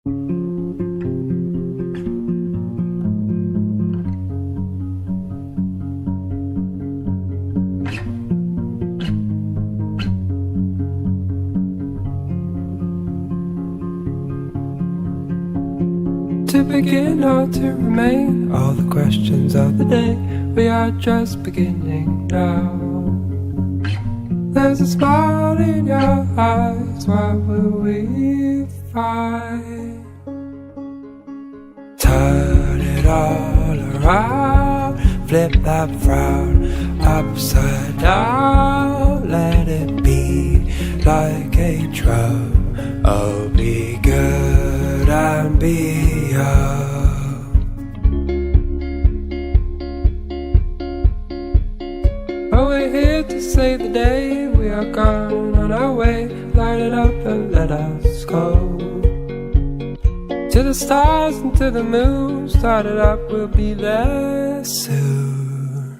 To begin or to remain, all the questions of the day, we are just beginning now. There's a smile in your eyes, what will we find? Turn it all around, flip that frown upside down, let it be like a drum. Oh, be good and be young. Oh, we're here to save the day, we are gone on our way, light it up and let us go. To the stars and to the moon, start it up, we'll be there soon.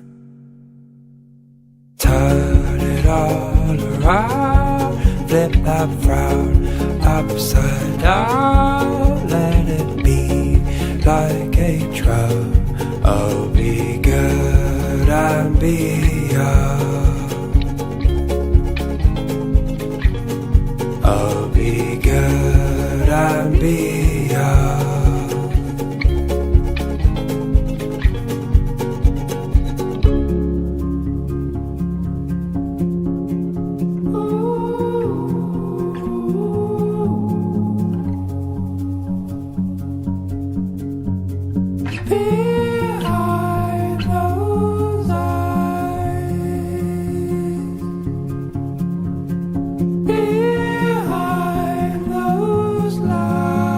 Turn it all around, flip that frown upside down, let it be like a drum. Oh, be good and be young. Oh, be good and be young. Behind those eyes, behind those lies,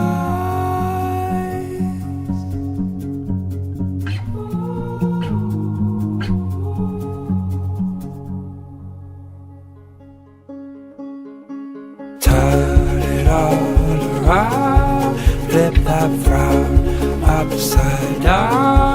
turn it all around, flip that frown upside down.